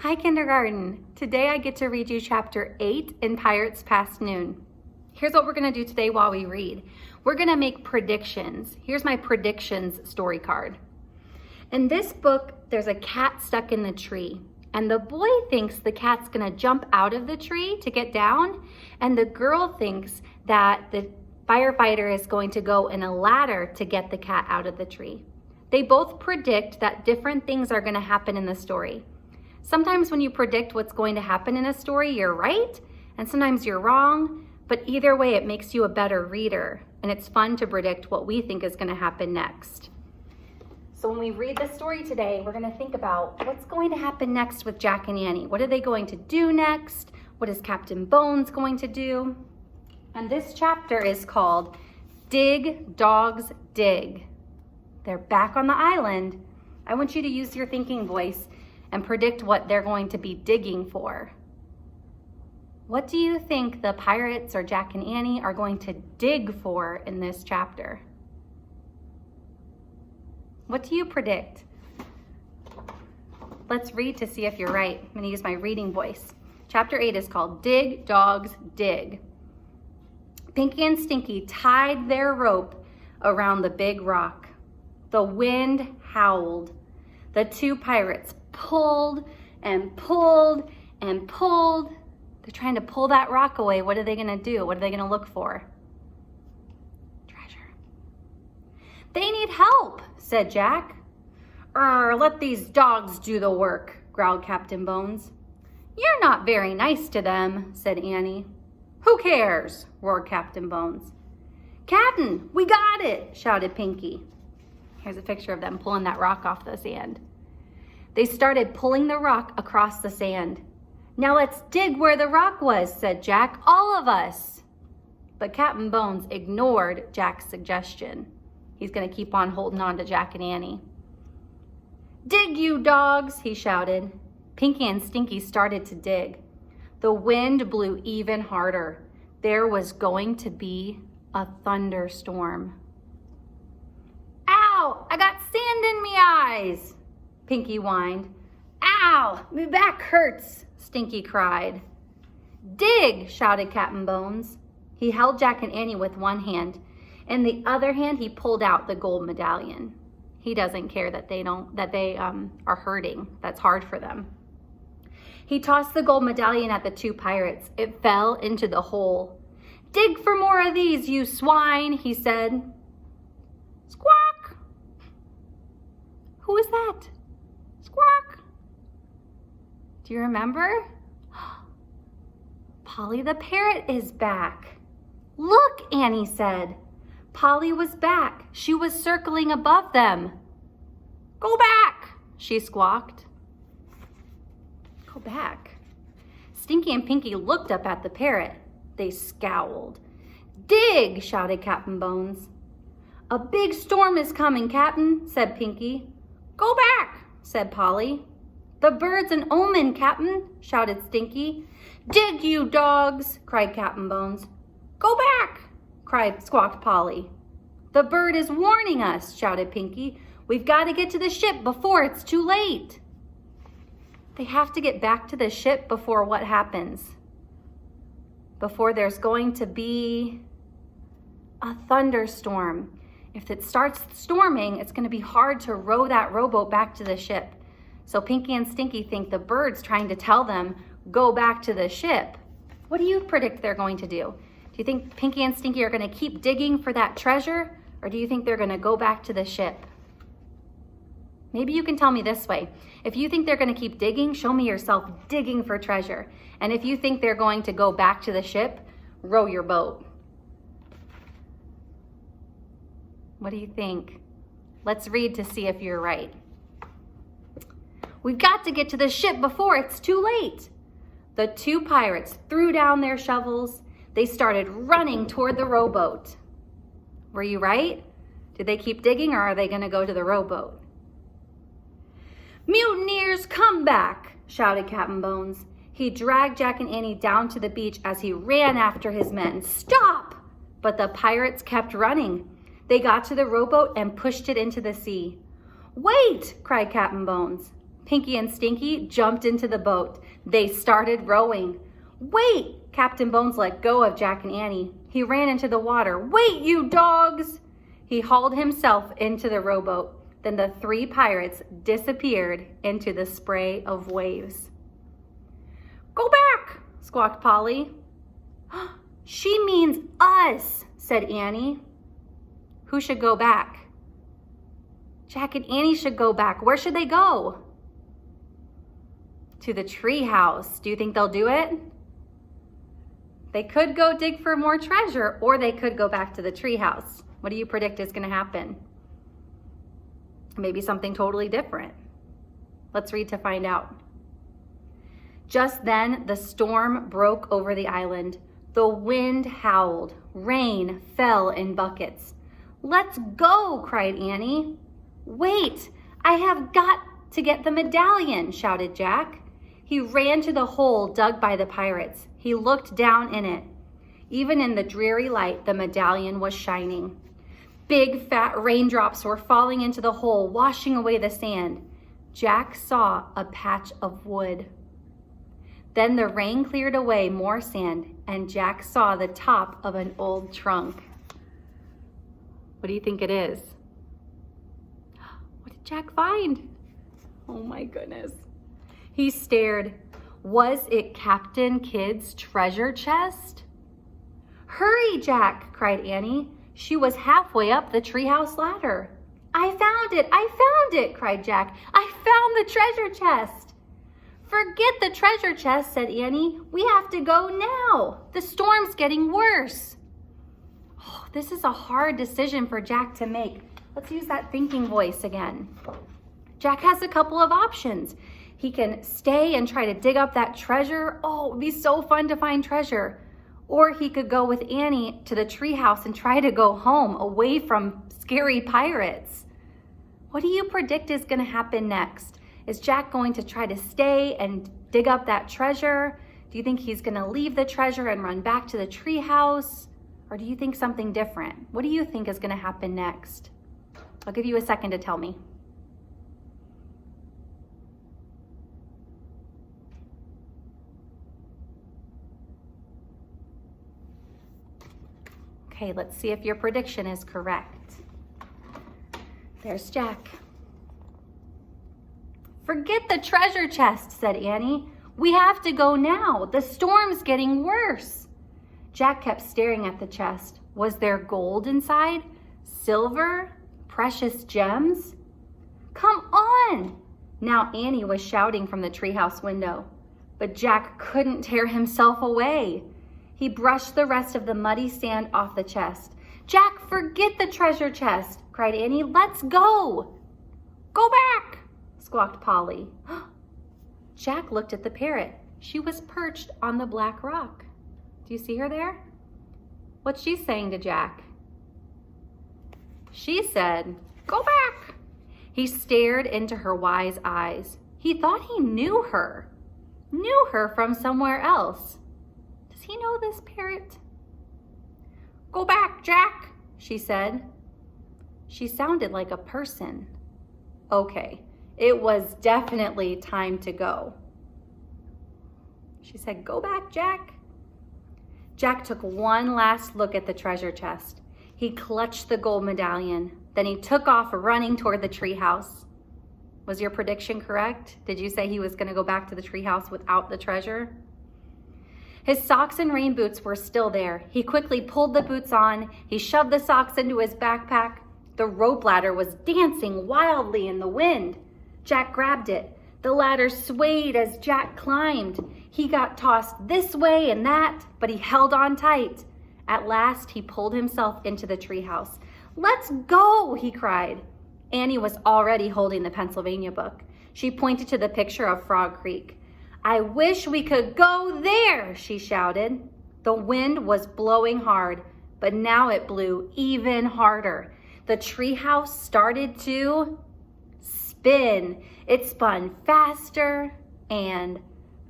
Hi, kindergarten. Today I get to read you chapter 8 in Pirates Past Noon. Here's what we're going to do today while we read. We're going to make predictions. Here's my predictions story card. In this book, there's a cat stuck in the tree, and the boy thinks the cat's going to jump out of the tree to get down, and the girl thinks that the firefighter is going to go in a ladder to get the cat out of the tree. They both predict that different things are going to happen in the story. Sometimes when you predict what's going to happen in a story, you're right, and sometimes you're wrong, but either way, it makes you a better reader, and it's fun to predict what we think is going to happen next. So when we read the story today, we're going to think about what's going to happen next with Jack and Annie. What are they going to do next? What is Captain Bones going to do? And this chapter is called Dig, Dogs, Dig. They're back on the island. I want you to use your thinking voice and predict what they're going to be digging for. What do you think the pirates or Jack and Annie are going to dig for in this chapter? What do you predict? Let's read to see if you're right. I'm going to use my reading voice. Chapter 8 is called Dig, Dogs, Dig. Pinky and Stinky tied their rope around the big rock. The wind howled. The two pirates pulled and pulled and pulled. They're trying to pull that rock away. What are they going to do? What are they going to look for? Treasure. They need help, said Jack. Let these dogs do the work, growled Captain Bones. You're not very nice to them, said Annie. Who cares? Roared Captain Bones. Captain, we got it, shouted Pinky. Here's a picture of them pulling that rock off the sand. They started pulling the rock across the sand. Now let's dig where the rock was, said Jack, all of us. But Captain Bones ignored Jack's suggestion. He's going to keep on holding on to Jack and Annie. Dig, you dogs, he shouted. Pinky and Stinky started to dig. The wind blew even harder. There was going to be a thunderstorm. Ow, I got sand in me eyes, Pinky whined. Ow, my back hurts, Stinky cried. Dig, shouted Captain Bones. He held Jack and Annie with one hand. In the other hand, he pulled out the gold medallion. He doesn't care that they are hurting. That's hard for them. He tossed the gold medallion at the two pirates. It fell into the hole. Dig for more of these, you swine, he said. Squawk! Who is that? Squawk! Do you remember? Polly the parrot is back. Look, Annie said. Polly was back. She was circling above them. Go back, she squawked. Go back. Stinky and Pinky looked up at the parrot. They scowled. Dig, shouted Captain Bones. A big storm is coming, Captain, said Pinky. Go back, said Polly. The bird's an omen, Captain, shouted Stinky. Dig, you dogs, cried Captain Bones. Go back, squawked Polly. The bird is warning us, shouted Pinky. We've got to get to the ship before it's too late. They have to get back to the ship before what happens? Before there's going to be a thunderstorm. If it starts storming, it's going to be hard to row that rowboat back to the ship. So Pinky and Stinky think the bird's trying to tell them, go back to the ship. What do you predict they're going to do? Do you think Pinky and Stinky are going to keep digging for that treasure? Or do you think they're going to go back to the ship? Maybe you can tell me this way. If you think they're going to keep digging, show me yourself digging for treasure. And if you think they're going to go back to the ship, row your boat. What do you think? Let's read to see if you're right. We've got to get to the ship before it's too late. The two pirates threw down their shovels. They started running toward the rowboat. Were you right? Did they keep digging or are they going to go to the rowboat? Mutineers, come back, shouted Captain Bones. He dragged Jack and Annie down to the beach as he ran after his men. Stop! But the pirates kept running. They got to the rowboat and pushed it into the sea. Wait, cried Captain Bones. Pinky and Stinky jumped into the boat. They started rowing. Wait! Captain Bones let go of Jack and Annie. He ran into the water. Wait, you dogs! He hauled himself into the rowboat. Then the three pirates disappeared into the spray of waves. Go back, squawked Polly. She means us, said Annie. Who should go back? Jack and Annie should go back. Where should they go? To the tree house. Do you think they'll do it? They could go dig for more treasure, or they could go back to the tree house. What do you predict is going to happen? Maybe something totally different. Let's read to find out. Just then, the storm broke over the island. The wind howled. Rain fell in buckets. Let's go, cried Annie. Wait, I have got to get the medallion, shouted Jack. He ran to the hole dug by the pirates. He looked down in it. Even in the dreary light, the medallion was shining. Big fat raindrops were falling into the hole, washing away the sand. Jack saw a patch of wood. Then the rain cleared away more sand, and Jack saw the top of an old trunk. What do you think it is? What did Jack find? Oh my goodness. He stared. Was it Captain Kidd's treasure chest? Hurry, Jack, cried Annie. She was halfway up the treehouse ladder. I found it! I found it! cried Jack. I found the treasure chest! Forget the treasure chest, said Annie. We have to go now. The storm's getting worse. Oh, this is a hard decision for Jack to make. Let's use that thinking voice again. Jack has a couple of options. He can stay and try to dig up that treasure. Oh, it would be so fun to find treasure. Or he could go with Annie to the treehouse and try to go home away from scary pirates. What do you predict is going to happen next? Is Jack going to try to stay and dig up that treasure? Do you think he's going to leave the treasure and run back to the treehouse? Or do you think something different? What do you think is going to happen next? I'll give you a second to tell me. Okay, let's see if your prediction is correct. There's Jack. Forget the treasure chest, said Annie. We have to go now. The storm's getting worse. Jack kept staring at the chest. Was there gold inside? Silver? Precious gems? Come on! Now Annie was shouting from the treehouse window, but Jack couldn't tear himself away. He brushed the rest of the muddy sand off the chest. Jack, forget the treasure chest, cried Annie. Let's go. Go back, squawked Polly. Jack looked at the parrot. She was perched on the black rock. Do you see her there? What's she saying to Jack? She said, go back. He stared into her wise eyes. He thought he knew her from somewhere else. Does he know this parrot? Go back, Jack, she said. She sounded like a person. Okay, it was definitely time to go. She said, go back, Jack. Jack took one last look at the treasure chest. He clutched the gold medallion. Then he took off running toward the treehouse. Was your prediction correct? Did you say he was going to go back to the treehouse without the treasure? His socks and rain boots were still there. He quickly pulled the boots on. He shoved the socks into his backpack. The rope ladder was dancing wildly in the wind. Jack grabbed it. The ladder swayed as Jack climbed. He got tossed this way and that, but he held on tight. At last, he pulled himself into the treehouse. Let's go, he cried. Annie was already holding the Pennsylvania book. She pointed to the picture of Frog Creek. I wish we could go there, she shouted. The wind was blowing hard, but now it blew even harder. The treehouse started to spin. It spun faster and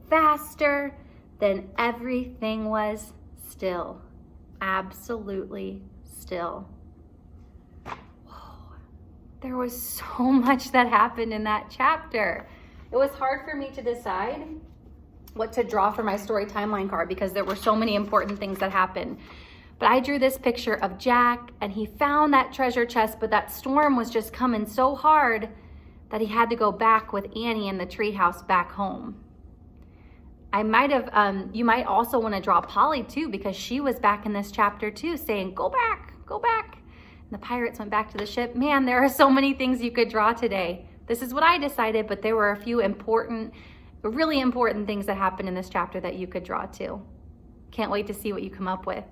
faster. Then everything was still, absolutely still. Whoa. There was so much that happened in that chapter. It was hard for me to decide what to draw for my story timeline card because there were so many important things that happened. But I drew this picture of Jack, and he found that treasure chest, but that storm was just coming so hard that he had to go back with Annie in the treehouse back home. I might have, you might also want to draw Polly too, because she was back in this chapter too, saying, go back, go back. And the pirates went back to the ship. Man, there are so many things you could draw today. This is what I decided, but there were a few important, really important things that happened in this chapter that you could draw too. Can't wait to see what you come up with.